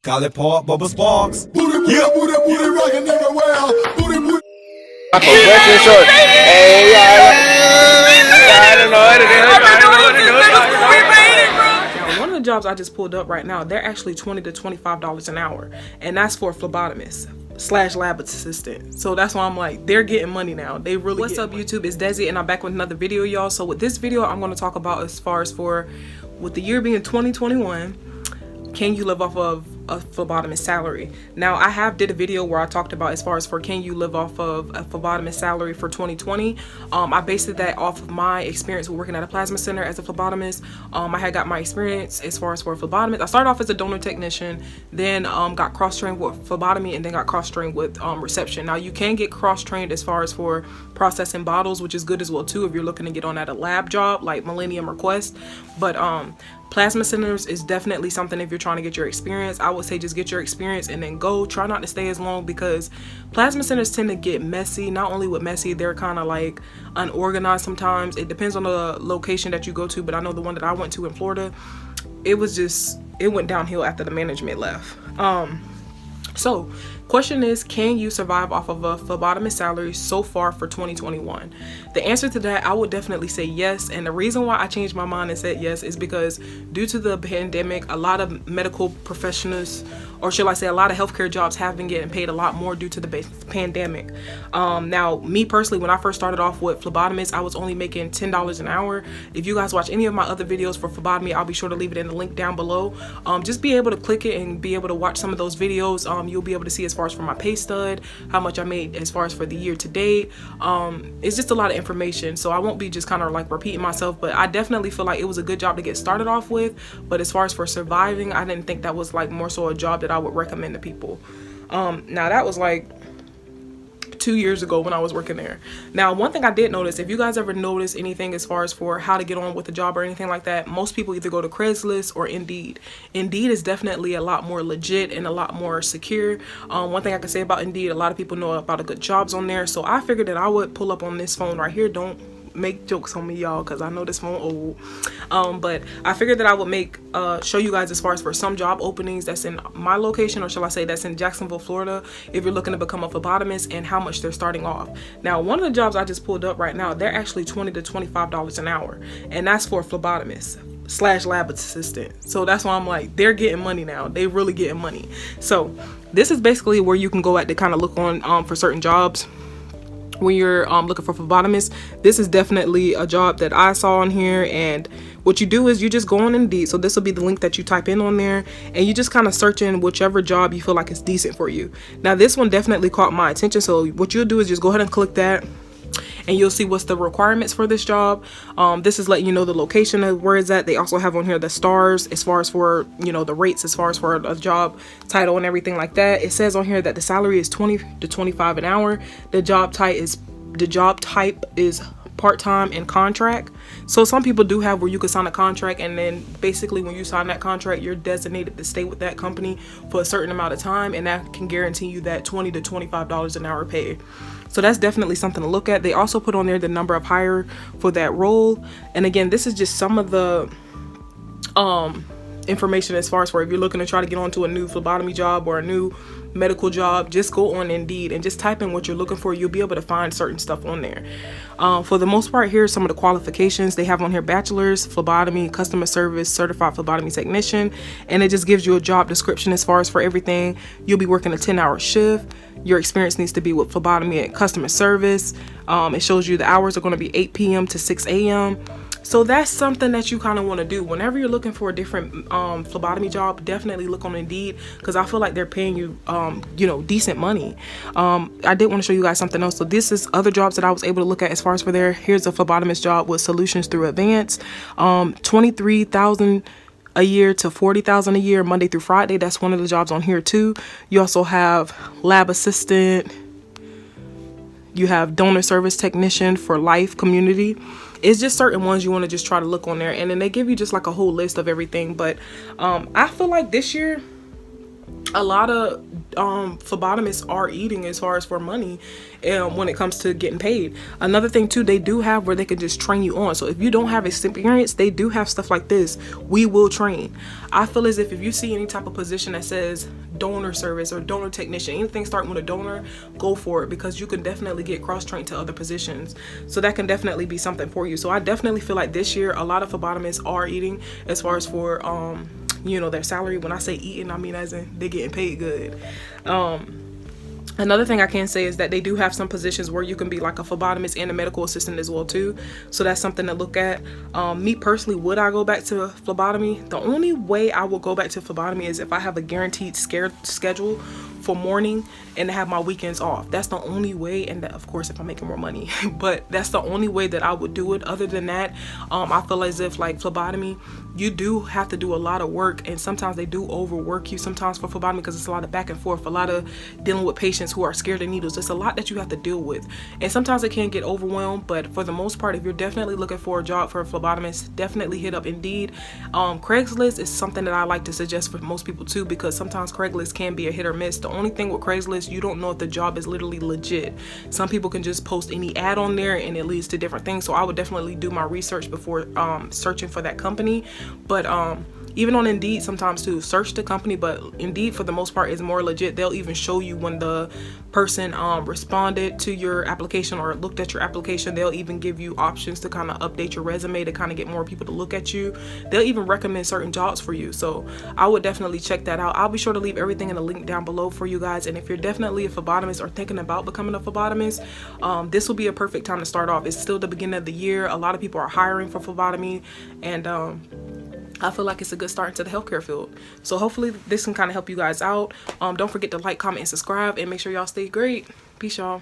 Call it Pop Bubba Sparks. Booty, booty, booty, booty, rockin' everywhere. Booty, booty. Hey, I don't know what to do. Now, one of the jobs I just pulled up right now, they're actually $20 to $25 an hour, and that's for a phlebotomist / lab assistant. So that's why I'm like, they're getting money now. They really. What's up, YouTube? It's Desi, and I'm back with another video, y'all. So with this video, I'm going to talk about as far as for, with the year being 2021, can you live off of a phlebotomist salary? Now, I have did a video where I talked about as far as for can you live off of a phlebotomist salary for 2020. I based that off of my experience with working at a plasma center as a phlebotomist. I had got my experience as far as for a phlebotomist. I started off as a donor technician, then got cross-trained with phlebotomy, and then got cross-trained with reception. Now, you can get cross-trained as far as for processing bottles, which is good as well too if you're looking to get on at a lab job like Millennium or Quest. But plasma centers is definitely something if you're trying to get your experience. I would say just get your experience and then go. Try not to stay as long because plasma centers tend to get messy. Not only with messy, they're kind of like unorganized sometimes. It depends on the location that you go to, but I know the one that I went to in Florida, it went downhill after the management left. So question is, can you survive off of a phlebotomist salary so far for 2021? The answer to that, I would definitely say yes. And the reason why I changed my mind and said yes is because due to the pandemic, a lot of medical professionals, or should I say a lot of healthcare jobs, have been getting paid a lot more due to the pandemic. Now, me personally, when I first started off with phlebotomists, I was only making $10 an hour. If you guys watch any of my other videos for phlebotomy, I'll be sure to leave it in the link down below. Just be able to click it and be able to watch some of those videos. You'll be able to see as far as for my pay stud, how much I made as far as for the year to date. It's just a lot of information, so I won't be just kind of like repeating myself, but I definitely feel like it was a good job to get started off with. But as far as for surviving, I didn't think that was like more so a job that I would recommend to people. Now that was like 2 years ago when I was working there. Now, one thing I did notice, if you guys ever notice anything as far as for how to get on with a job or anything like that, most people either go to Craigslist or Indeed. Indeed is definitely a lot more legit and a lot more secure. One thing I can say about Indeed, a lot of people know about the good jobs on there, so I figured that I would pull up on this phone right here. Don't make jokes on me, y'all, because I know this phone old. But I figured that I would show you guys as far as for some job openings that's in my location, or shall I say that's in Jacksonville, Florida, if you're looking to become a phlebotomist, and how much they're starting off. Now, one of the jobs I just pulled up right now, they're actually $20 to $25 an hour, and that's for a phlebotomist / lab assistant. So that's why I'm like, they're getting money now. They really getting money. So this is basically where you can go at to kind of look on for certain jobs. When you're looking for phlebotomists, this is definitely a job that I saw on here. And what you do is you just go on Indeed. So this will be the link that you type in on there, and you just kind of search in whichever job you feel like is decent for you. Now, this one definitely caught my attention. So what you'll do is just go ahead and click that, and you'll see what's the requirements for this job. This is letting you know the location of where it's at. They also have on here the stars as far as for, you know, the rates as far as for a job title and everything like that. It says on here that the salary is $20 to $25 an hour. The job type is part-time and contract. So some people do have where you can sign a contract, and then basically when you sign that contract, you're designated to stay with that company for a certain amount of time, and that can guarantee you that $20 to $25 an hour pay. So that's definitely something to look at. They also put on there the number of hire for that role. And again, this is just some of the information as far as for if you're looking to try to get onto a new phlebotomy job or a new medical job. Just go on Indeed and just type in what you're looking for. You'll be able to find certain stuff on there. For the most part, here's some of the qualifications they have on here: bachelor's, phlebotomy, customer service, certified phlebotomy technician, and it just gives you a job description as far as for everything. You'll be working a 10-hour shift. Your experience needs to be with phlebotomy and customer service. It shows you the hours are going to be 8 p.m. to 6 a.m. So that's something that you kind of want to do whenever you're looking for a different phlebotomy job. Definitely look on Indeed, because I feel like they're paying you you know, decent money. I did want to show you guys something else. So this is other jobs that I was able to look at as far as for there. Here's a phlebotomist job with Solutions Through Advance, $23,000 a year to $40,000 a year, Monday through Friday. That's one of the jobs on here too. You also have lab assistant. You have donor service technician for life community. It's just certain ones you want to just try to look on there, and then they give you just like a whole list of everything. But I feel like this year a lot of phlebotomists are eating as far as for money when it comes to getting paid. Another thing too, they do have where they can just train you on. So if you don't have experience, they do have stuff like this. We will train. I feel as if you see any type of position that says donor service or donor technician, anything starting with a donor, go for it, because you can definitely get cross-trained to other positions. So that can definitely be something for you. So I definitely feel like this year a lot of phlebotomists are eating as far as for you know, their salary. When I say eating, I mean as in they're getting paid good. Another thing I can say is that they do have some positions where you can be like a phlebotomist and a medical assistant as well too. So that's something to look at. Me personally, would I go back to phlebotomy? The only way I will go back to phlebotomy is if I have a guaranteed schedule for morning and have my weekends off. That's the only way, and that, of course, if I'm making more money. But that's the only way that I would do it. Other than that, I feel as if like phlebotomy, you do have to do a lot of work, and sometimes they do overwork you sometimes for phlebotomy because it's a lot of back and forth, a lot of dealing with patients who are scared of needles. It's a lot that you have to deal with, and sometimes it can get overwhelmed. But for the most part, if you're definitely looking for a job for a phlebotomist, definitely hit up Indeed. Craigslist is something that I like to suggest for most people too, because sometimes Craigslist can be a hit or miss. The only thing with Craigslist, you don't know if the job is literally legit. Some people can just post any ad on there and it leads to different things. So I would definitely do my research before searching for that company. But even on Indeed sometimes too, search the company, but Indeed for the most part is more legit. They'll even show you when the person responded to your application or looked at your application. They'll even give you options to kind of update your resume to kind of get more people to look at you. They'll even recommend certain jobs for you. So I would definitely check that out. I'll be sure to leave everything in the link down below for you guys. And if you're definitely a phlebotomist or thinking about becoming a phlebotomist, this will be a perfect time to start off. It's still the beginning of the year. A lot of people are hiring for phlebotomy, and I feel like it's a good start into the healthcare field. So hopefully this can kind of help you guys out. Don't forget to like, comment, and subscribe, and make sure y'all stay great. Peace, y'all.